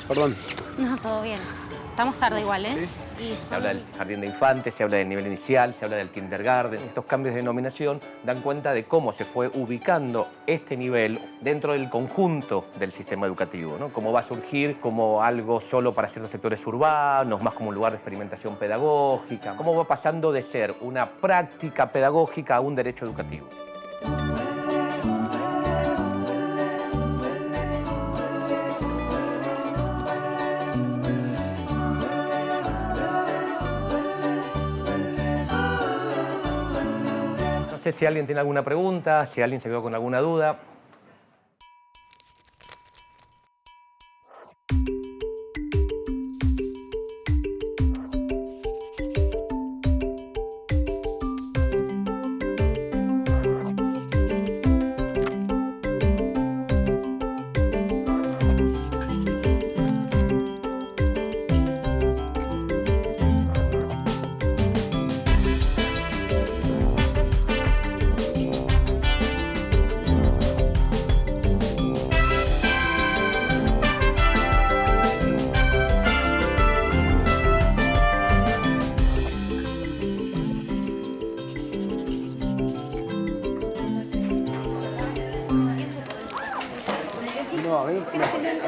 Perdón. No, todo bien. Estamos tarde igual, ¿eh? Sí. Y Se habla del jardín de infantes, se habla del nivel inicial, se habla del kindergarten. Estos cambios de denominación dan cuenta de cómo se fue ubicando este nivel dentro del conjunto del sistema educativo, ¿no? Cómo va a surgir como algo solo para ciertos sectores urbanos, más como un lugar de experimentación pedagógica. Cómo va pasando de ser una práctica pedagógica a un derecho educativo. No sé si alguien tiene alguna pregunta, si alguien se quedó con alguna duda.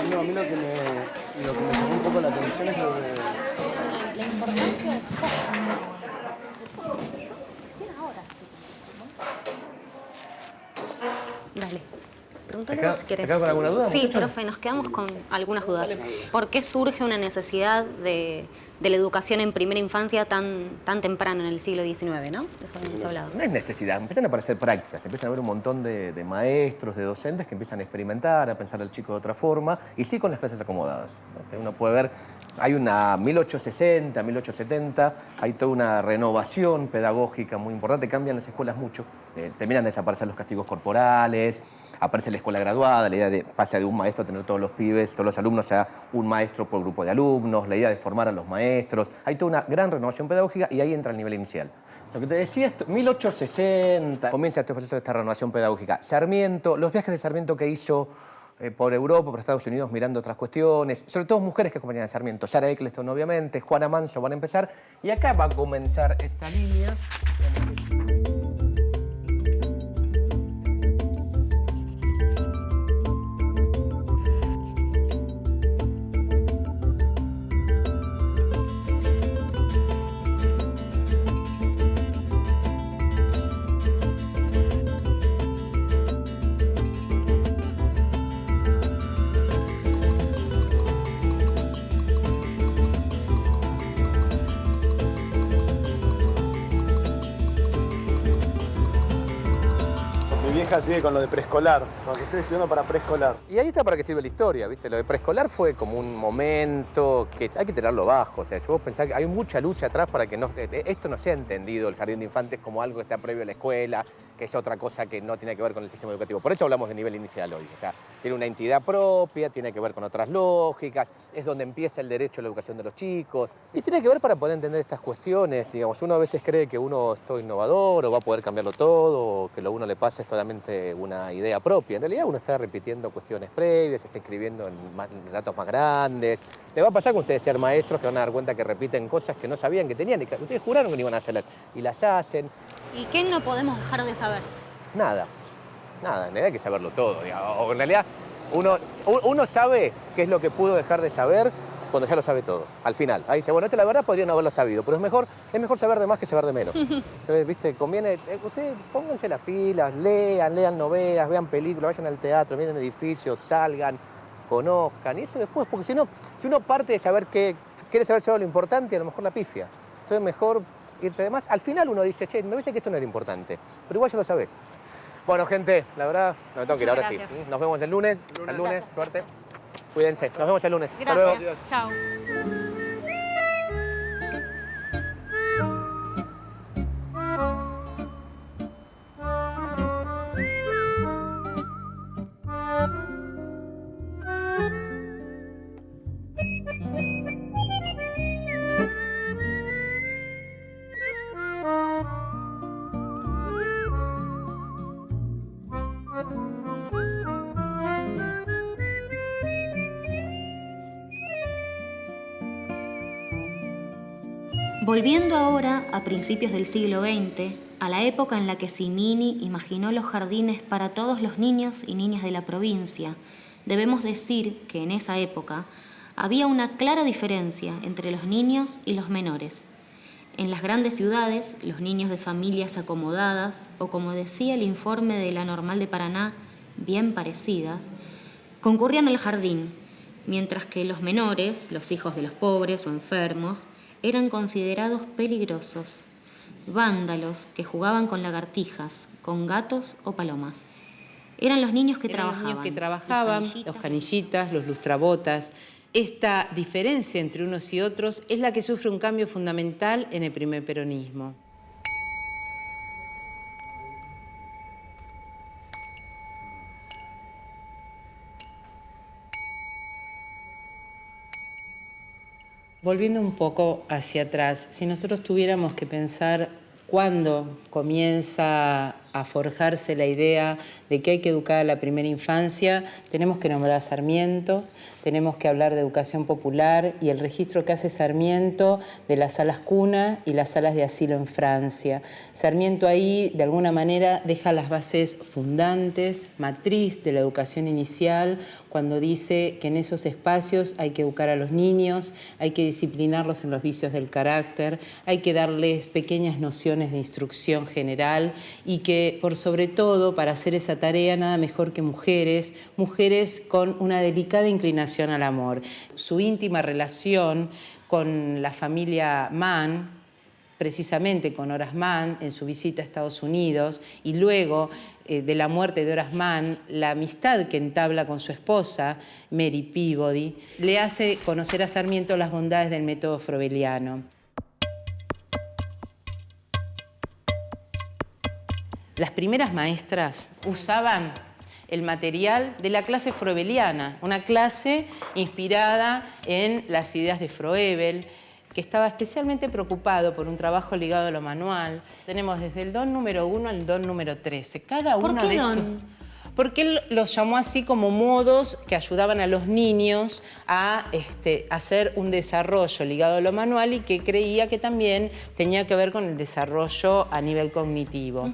No, a mí lo que me llamó un poco la atención es lo de... la importancia de quisiera ahora. Dale. Pregúntale vos si querés. ¿Se quedó con alguna duda? Sí, profe, nos quedamos con algunas dudas. ¿Por qué surge una necesidad de la educación en primera infancia tan temprano en el siglo XIX, ¿no? Eso hemos hablado. No es necesidad, empiezan a aparecer prácticas, empiezan a haber un montón de maestros, de docentes que empiezan a experimentar, a pensar al chico de otra forma, y sí con las clases acomodadas, ¿no? Uno puede ver, hay una 1860, 1870, hay toda una renovación pedagógica muy importante, cambian las escuelas mucho, terminan de desaparecer los castigos corporales, aparece la escuela graduada, la idea de pasa de un maestro a tener todos los pibes, todos los alumnos a un maestro por grupo de alumnos, la idea de formar a los maestros. Hay toda una gran renovación pedagógica y ahí entra el nivel inicial. Lo que te decía es 1860, comienza este proceso de esta renovación pedagógica. Sarmiento, los viajes de Sarmiento que hizo por Europa, por Estados Unidos, mirando otras cuestiones, sobre todo mujeres que acompañan a Sarmiento. Sara Eccleston, obviamente, Juana Manso van a empezar. Y acá va a comenzar esta línea. Mi vieja sigue con lo de preescolar, porque estoy estudiando para preescolar. Y ahí está para qué sirve la historia, ¿viste? Lo de preescolar fue como un momento que hay que tirarlo bajo. O sea, yo pensaba que hay mucha lucha atrás para que esto no sea entendido, el jardín de infantes, como algo que está previo a la escuela, que es otra cosa que no tiene que ver con el sistema educativo. Por eso hablamos de nivel inicial hoy. O sea, tiene una entidad propia, tiene que ver con otras lógicas, es donde empieza el derecho a la educación de los chicos. Y tiene que ver para poder entender estas cuestiones. Digamos, uno a veces cree que uno es todo innovador o va a poder cambiarlo todo, o que lo a uno le pasa es solamente una idea propia. En realidad uno está repitiendo cuestiones previas, está escribiendo en relatos más grandes. Le va a pasar con ustedes ser maestros que van a dar cuenta que repiten cosas que no sabían que tenían y que ustedes juraron que no iban a hacerlas y las hacen. ¿Y qué no podemos dejar de saber? Nada, en realidad hay que saberlo todo. Digamos. O en realidad uno sabe qué es lo que pudo dejar de saber cuando ya lo sabe todo, al final. Ahí dice, bueno, esto la verdad podría no haberlo sabido, pero es mejor saber de más que saber de menos. Entonces, viste, conviene, ustedes pónganse las pilas, lean novelas, vean películas, vayan al teatro, miren edificios, salgan, conozcan, y eso después, porque si uno parte de saber quiere saber solo lo importante, a lo mejor la pifia. Entonces mejor irte de más. Al final uno dice, che, me parece que esto no era importante, pero igual ya lo sabés. Bueno, gente, la verdad, no me tengo que ir, ahora sí. Nos vemos el lunes. El lunes, suerte. Cuídense. Nos vemos el lunes. Hasta luego. Gracias. Chao. Volviendo ahora a principios del siglo XX, a la época en la que Cimini imaginó los jardines para todos los niños y niñas de la provincia, debemos decir que en esa época había una clara diferencia entre los niños y los menores. En las grandes ciudades, los niños de familias acomodadas, o como decía el informe de la Normal de Paraná, bien parecidas, concurrían al jardín, mientras que los menores, los hijos de los pobres o enfermos, eran considerados peligrosos, vándalos que jugaban con lagartijas, con gatos o palomas. Eran los niños que trabajaban, los canillitas, los lustrabotas. Esta diferencia entre unos y otros es la que sufre un cambio fundamental en el primer peronismo. Volviendo un poco hacia atrás, si nosotros tuviéramos que pensar cuándo comienza a forjarse la idea de que hay que educar a la primera infancia, tenemos que nombrar a Sarmiento, tenemos que hablar de educación popular y el registro que hace Sarmiento de las salas cuna y las salas de asilo en Francia. Sarmiento ahí, de alguna manera, deja las bases fundantes, matriz de la educación inicial, cuando dice que en esos espacios hay que educar a los niños, hay que disciplinarlos en los vicios del carácter, hay que darles pequeñas nociones de instrucción general y que, por sobre todo, para hacer esa tarea, nada mejor que mujeres con una delicada inclinación al amor. Su íntima relación con la familia Mann, precisamente con Horace Mann en su visita a Estados Unidos, y luego de la muerte de Horace Mann, la amistad que entabla con su esposa, Mary Peabody, le hace conocer a Sarmiento las bondades del método froebeliano. Las primeras maestras usaban el material de la clase froebeliana, una clase inspirada en las ideas de Froebel, que estaba especialmente preocupado por un trabajo ligado a lo manual. Tenemos desde el don número 1 al don número 13. Cada uno de estos... Porque él los llamó así como modos que ayudaban a los niños a hacer un desarrollo ligado a lo manual y que creía que también tenía que ver con el desarrollo a nivel cognitivo.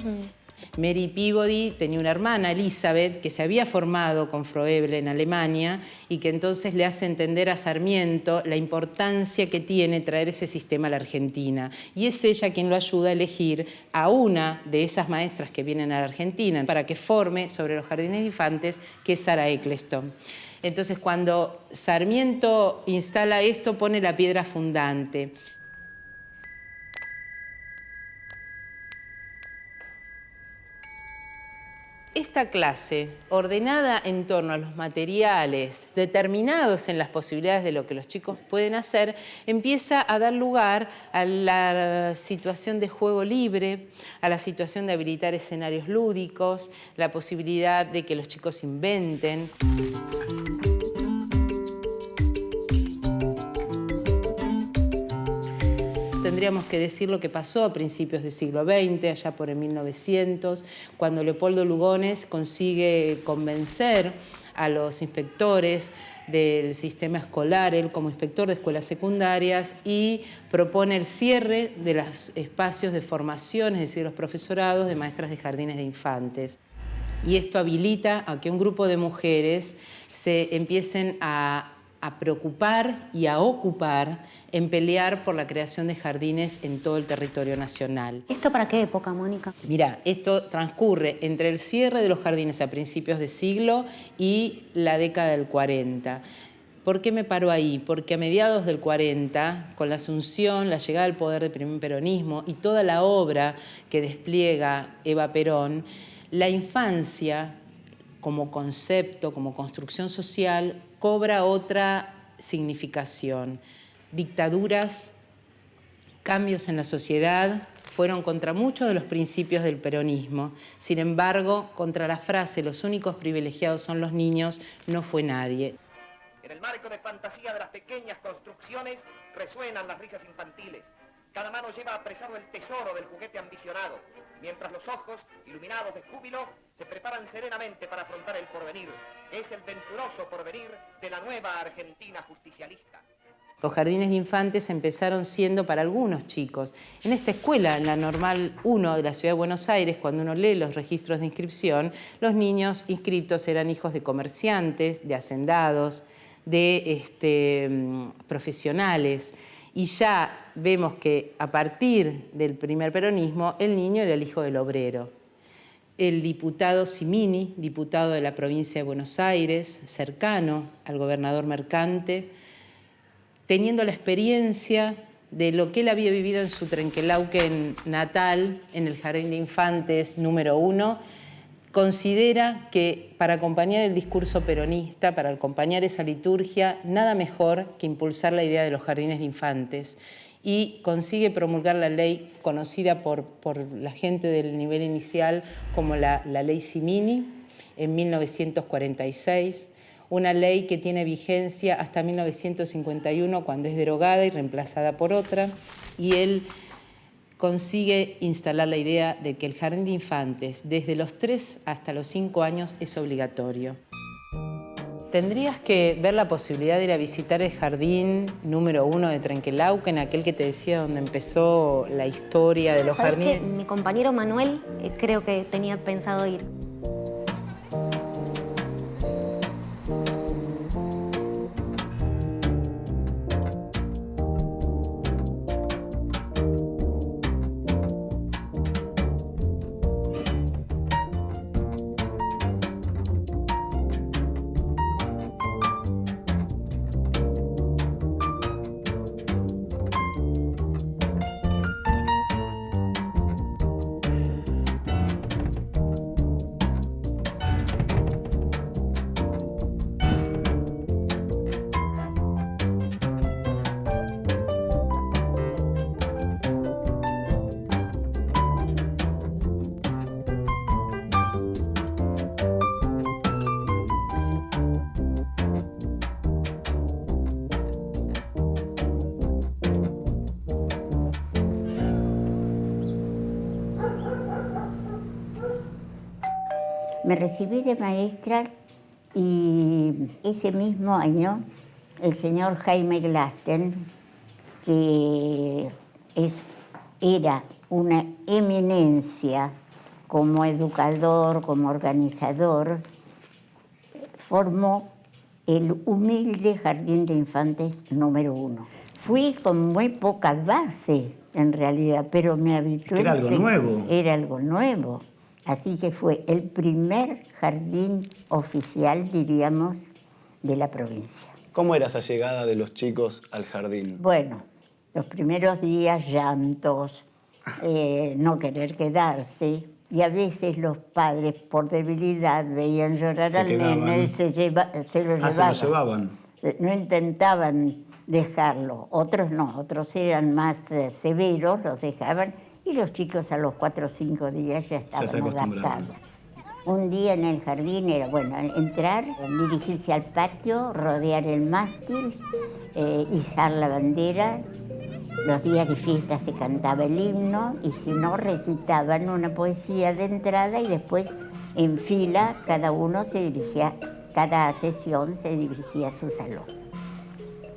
Mary Peabody tenía una hermana, Elizabeth, que se había formado con Froebel en Alemania y que entonces le hace entender a Sarmiento la importancia que tiene traer ese sistema a la Argentina. Y es ella quien lo ayuda a elegir a una de esas maestras que vienen a la Argentina para que forme sobre los jardines de infantes, que es Sarah Eccleston. Entonces, cuando Sarmiento instala esto, pone la piedra fundante. Esta clase, ordenada en torno a los materiales, determinados en las posibilidades de lo que los chicos pueden hacer, empieza a dar lugar a la situación de juego libre, a la situación de habilitar escenarios lúdicos, la posibilidad de que los chicos inventen. Tendríamos que decir lo que pasó a principios del siglo XX, allá por el 1900, cuando Leopoldo Lugones consigue convencer a los inspectores del sistema escolar, él como inspector de escuelas secundarias, y propone el cierre de los espacios de formación, es decir, los profesorados de maestras de jardines de infantes. Y esto habilita a que un grupo de mujeres se empiecen a preocupar y a ocupar en pelear por la creación de jardines en todo el territorio nacional. ¿Esto para qué época, Mónica? Mira, esto transcurre entre el cierre de los jardines a principios de siglo y la década del 40. ¿Por qué me paro ahí? Porque a mediados del 40, con la asunción, la llegada al poder del primer peronismo y toda la obra que despliega Eva Perón, la infancia como concepto, como construcción social, cobra otra significación. Dictaduras, cambios en la sociedad fueron contra muchos de los principios del peronismo. Sin embargo, contra la frase «los únicos privilegiados son los niños» no fue nadie. En el marco de fantasía de las pequeñas construcciones resuenan las risas infantiles. Cada mano lleva apresado el tesoro del juguete ambicionado, mientras los ojos, iluminados de júbilo, se preparan serenamente para afrontar el porvenir. Es el venturoso porvenir de la nueva Argentina justicialista. Los jardines de infantes empezaron siendo para algunos chicos. En esta escuela, en la Normal 1 de la Ciudad de Buenos Aires, cuando uno lee los registros de inscripción, los niños inscriptos eran hijos de comerciantes, de hacendados, de profesionales. Y ya vemos que a partir del primer peronismo, el niño era el hijo del obrero. El diputado Simini, diputado de la provincia de Buenos Aires, cercano al gobernador Mercante, teniendo la experiencia de lo que él había vivido en su Trenquelauquen natal, en el Jardín de Infantes número 1, considera que para acompañar el discurso peronista, para acompañar esa liturgia, nada mejor que impulsar la idea de los jardines de infantes, y consigue promulgar la ley conocida por la gente del nivel inicial como la ley Simini en 1946, una ley que tiene vigencia hasta 1951, cuando es derogada y reemplazada por otra, y él consigue instalar la idea de que el jardín de infantes desde los 3 hasta los 5 años es obligatorio. Tendrías que ver la posibilidad de ir a visitar el jardín número 1 de Trenquelauquen, aquel que te decía donde empezó la historia de los jardines. Mi compañero Manuel creo que tenía pensado ir. Me recibí de maestra y ese mismo año el señor Jaime Glasten, que era una eminencia como educador, como organizador, formó el humilde Jardín de Infantes número 1. Fui con muy poca base, en realidad, pero me habitué. Era algo nuevo. Era algo nuevo. Así que fue el primer jardín oficial, diríamos, de la provincia. ¿Cómo era esa llegada de los chicos al jardín? Bueno, los primeros días llantos, no querer quedarse, y a veces los padres, por debilidad, veían llorar al nene y se lo llevaban. No intentaban dejarlo. Otros no, otros eran más severos, los dejaban, y los chicos a los 4 o 5 días ya estaban adaptados. Un día en el jardín era, bueno, entrar, dirigirse al patio, rodear el mástil, izar la bandera. Los días de fiesta se cantaba el himno y si no, recitaban una poesía de entrada y después en fila cada uno se dirigía, cada sesión se dirigía a su salón.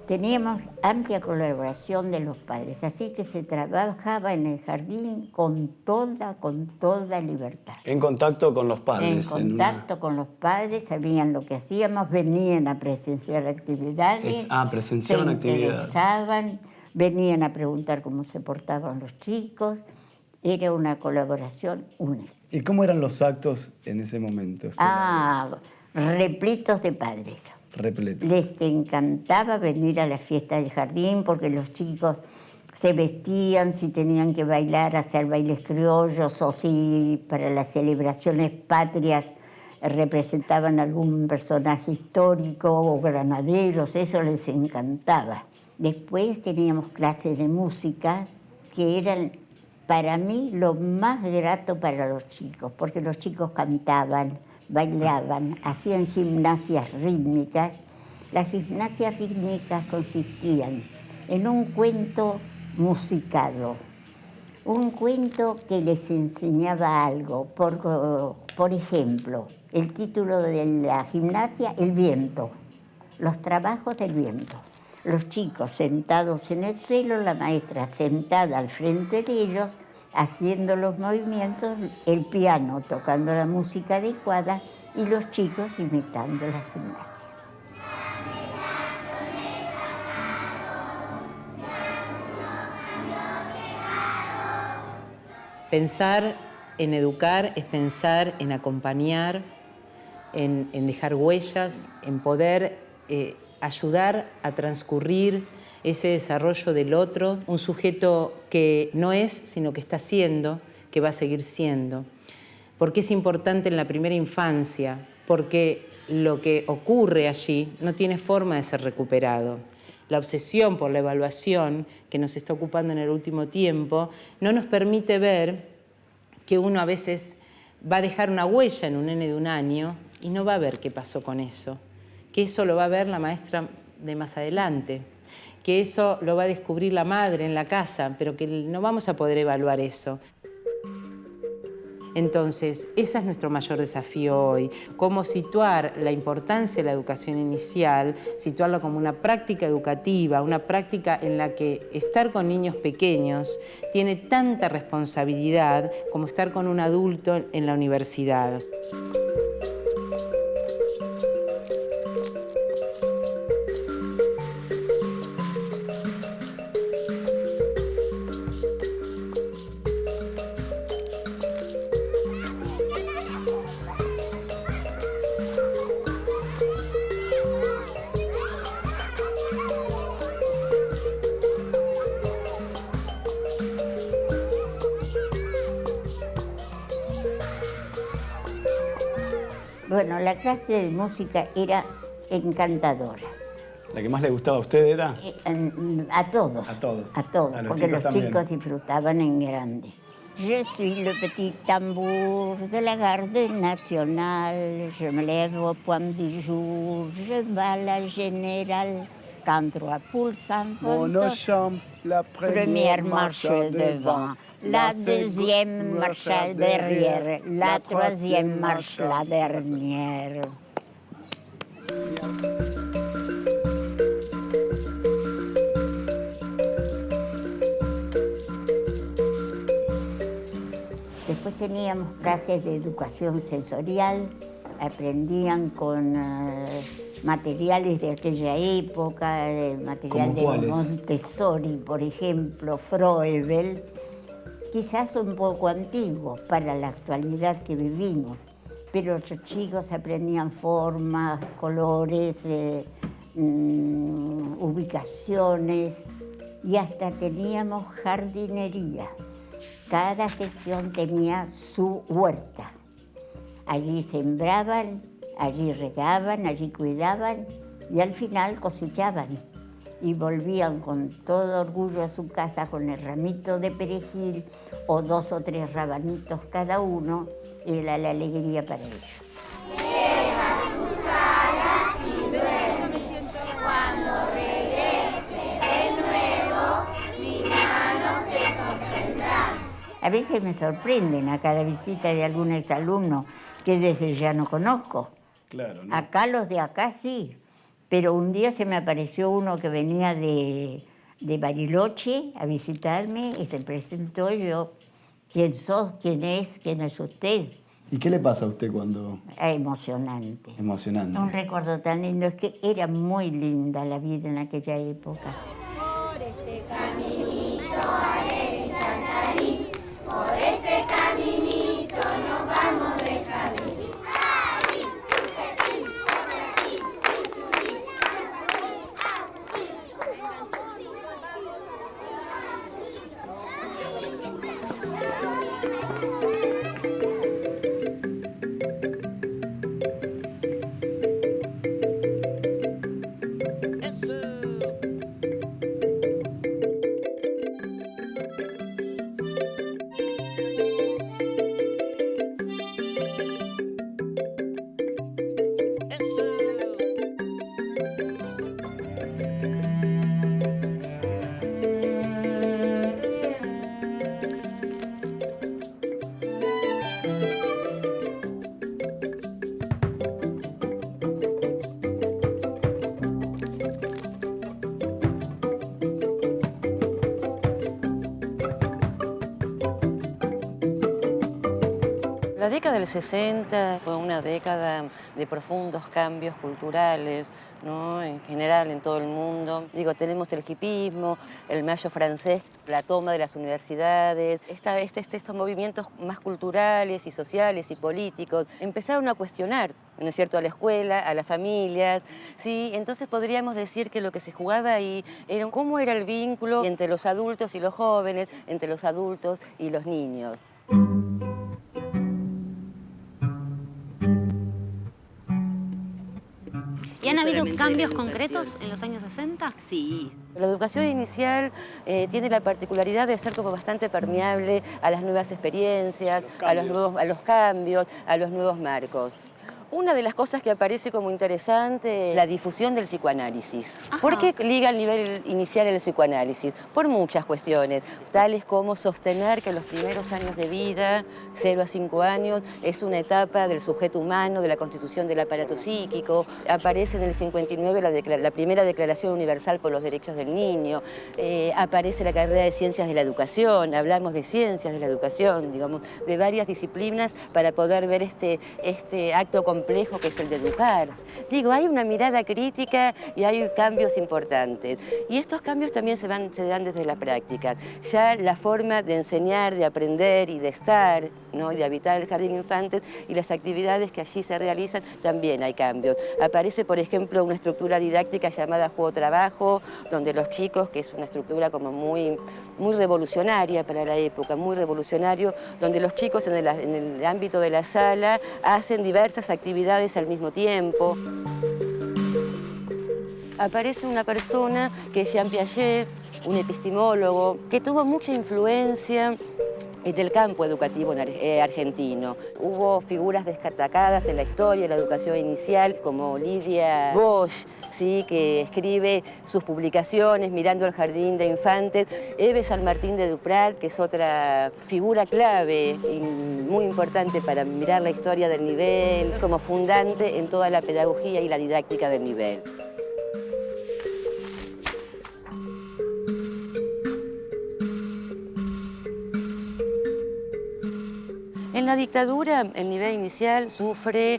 Teníamos amplia colaboración de los padres, así que se trabajaba en el jardín con toda libertad. En contacto con los padres. En contacto con los padres, sabían lo que hacíamos, venían a presenciar actividades. Presenciaban actividades. Se interesaban, venían a preguntar cómo se portaban los chicos. Era una colaboración única. ¿Y cómo eran los actos en ese momento? Repletos de padres. Repleto. Les encantaba venir a la fiesta del jardín porque los chicos se vestían, si tenían que bailar, hacer bailes criollos o si para las celebraciones patrias representaban algún personaje histórico o granaderos, eso les encantaba. Después teníamos clases de música que eran para mí lo más grato para los chicos, porque los chicos cantaban, bailaban, hacían gimnasias rítmicas. Las gimnasias rítmicas consistían en un cuento musicado, un cuento que les enseñaba algo. Por ejemplo, el título de la gimnasia, El viento, los trabajos del viento. Los chicos sentados en el suelo, la maestra sentada al frente de ellos, haciendo los movimientos, el piano tocando la música adecuada y los chicos imitando las gimnasias. Pensar en educar es pensar en acompañar, en dejar huellas, en poder ayudar a transcurrir ese desarrollo del otro, un sujeto que no es, sino que está siendo, que va a seguir siendo. ¿Por qué es importante en la primera infancia? Porque lo que ocurre allí no tiene forma de ser recuperado. La obsesión por la evaluación que nos está ocupando en el último tiempo no nos permite ver que uno a veces va a dejar una huella en un nene de 1 año y no va a ver qué pasó con eso, que eso lo va a ver la maestra de más adelante, que eso lo va a descubrir la madre en la casa, pero que no vamos a poder evaluar eso. Entonces, ese es nuestro mayor desafío hoy, cómo situar la importancia de la educación inicial, situarla como una práctica educativa, una práctica en la que estar con niños pequeños tiene tanta responsabilidad como estar con un adulto en la universidad. Bueno, la clase de música era encantadora. ¿La que más le gustaba a usted era? A todos. A todos. A todos, A los porque chicos los también. chicos disfrutaban en grande. Je suis le petit tambour de la garde nationale. Je me lève au point du jour. Je bats la générale. Quand 3 poules s'envolent. la Première marche devant. La deuxième marche derrière. La troisième marche la dernière. Después teníamos clases de educación sensorial, aprendían con materiales de aquella época, material de cuáles? Montessori, por ejemplo, Froebel, quizás un poco antiguos para la actualidad que vivimos, pero los chicos aprendían formas, colores, ubicaciones y hasta teníamos jardinería. Cada sección tenía su huerta. Allí sembraban, allí regaban, allí cuidaban y al final cosechaban. Y volvían con todo orgullo a su casa con el ramito de perejil o 2 o 3 rabanitos cada uno. Era la alegría para ellos. A veces me sorprenden a cada visita de algún exalumno que desde ya no conozco. Claro, ¿no? Acá los de acá sí, pero un día se me apareció uno que venía de Bariloche a visitarme y se presentó yo. ¿Quién sos? ¿Quién es? ¿Quién es usted? ¿Y qué le pasa a usted cuando...? Emocionante. Emocionante. Un recuerdo tan lindo, es que era muy linda la vida en aquella época. Por este caminito, alegre Santarín, por este caminito nos vamos de jardín. década del 60 fue una década de profundos cambios culturales, ¿no? En general en todo el mundo. Digo, tenemos el hipismo, el mayo francés, la toma de las universidades, estos movimientos más culturales y sociales y políticos empezaron a cuestionar, ¿no es cierto?, a la escuela, a las familias, ¿sí? Entonces podríamos decir que lo que se jugaba ahí era cómo era el vínculo entre los adultos y los jóvenes, entre los adultos y los niños. ¿Y han habido cambios concretos en los años 60? Sí. La educación inicial tiene la particularidad de ser como bastante permeable a las nuevas experiencias, a los cambios, a los nuevos marcos. Una de las cosas que aparece como interesante es la difusión del psicoanálisis. Ajá. ¿Por qué liga al nivel inicial el psicoanálisis? Por muchas cuestiones, tales como sostener que los primeros años de vida, 0 a 5 años, es una etapa del sujeto humano, de la constitución del aparato psíquico. Aparece en el 59 la primera Declaración Universal por los Derechos del Niño. Aparece la carrera de Ciencias de la Educación. Hablamos de ciencias de la educación, digamos, de varias disciplinas para poder ver este acto complejo que es el de educar. Digo, hay una mirada crítica y hay cambios importantes. Y estos cambios también se dan desde la práctica. Ya la forma de enseñar, de aprender y de estar, ¿no?, y de habitar el jardín infantes y las actividades que allí se realizan, también hay cambios. Aparece, por ejemplo, una estructura didáctica llamada juego-trabajo, donde los chicos, que es una estructura como muy revolucionaria para la época, muy revolucionario, donde los chicos en el ámbito de la sala hacen diversas actividades al mismo tiempo. Aparece una persona que es Jean Piaget, un epistemólogo, que tuvo mucha influencia del campo educativo argentino. Hubo figuras destacadas en la historia de la educación inicial, como Lidia Bosch, ¿sí?, que escribe sus publicaciones mirando el jardín de infantes. Eve San Martín de Duprat, que es otra figura clave y muy importante para mirar la historia del nivel, como fundante en toda la pedagogía y la didáctica del nivel. En la dictadura, el nivel inicial sufre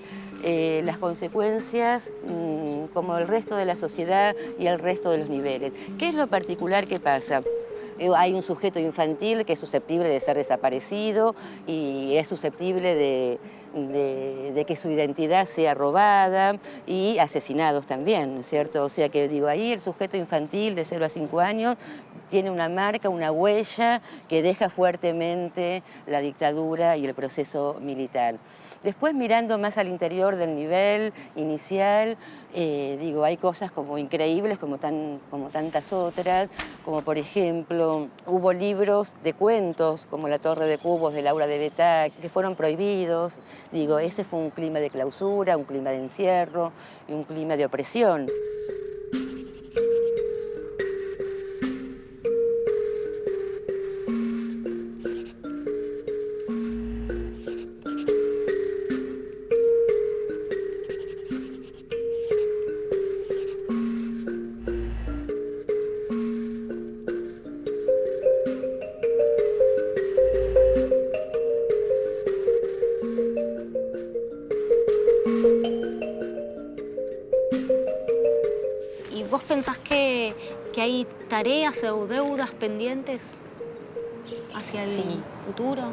las consecuencias como el resto de la sociedad y el resto de los niveles. ¿Qué es lo particular que pasa? Hay un sujeto infantil que es susceptible de ser desaparecido y es susceptible de que su identidad sea robada y asesinados también, ¿no es cierto? O sea que, digo, ahí el sujeto infantil de 0 a 5 años tiene una marca, una huella que deja fuertemente la dictadura y el proceso militar. Después, mirando más al interior del nivel inicial, digo, hay cosas como increíbles, como tantas otras, como por ejemplo, hubo libros de cuentos, como La Torre de Cubos de Laura de Betax, que fueron prohibidos. Digo, ese fue un clima de clausura, un clima de encierro y un clima de opresión. ¿Y vos pensás que hay tareas o deudas pendientes hacia el futuro?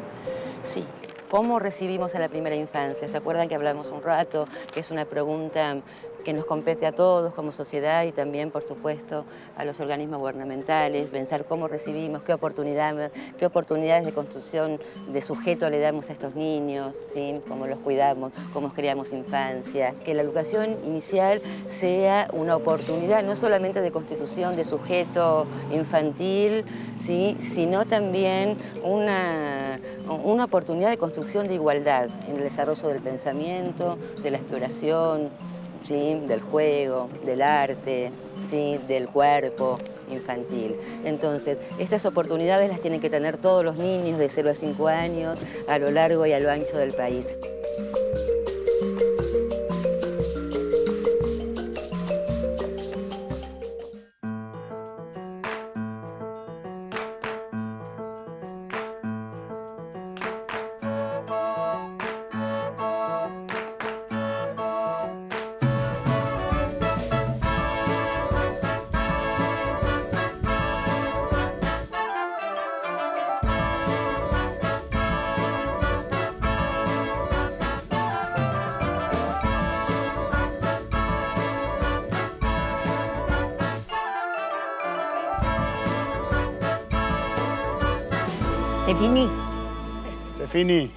Sí. ¿Cómo recibimos a la primera infancia? ¿Se acuerdan que hablamos un rato? Que es una pregunta que nos compete a todos como sociedad y también, por supuesto, a los organismos gubernamentales, pensar cómo recibimos, qué oportunidades de construcción de sujeto le damos a estos niños, ¿sí?, cómo los cuidamos, cómo creamos infancia. Que la educación inicial sea una oportunidad no solamente de constitución de sujeto infantil, ¿sí?, sino también una oportunidad de construcción de igualdad en el desarrollo del pensamiento, de la exploración, ¿sí?, del juego, del arte, ¿sí?, del cuerpo infantil. Entonces, estas oportunidades las tienen que tener todos los niños de 0 a 5 años a lo largo y a lo ancho del país. C'est fini. Se finí.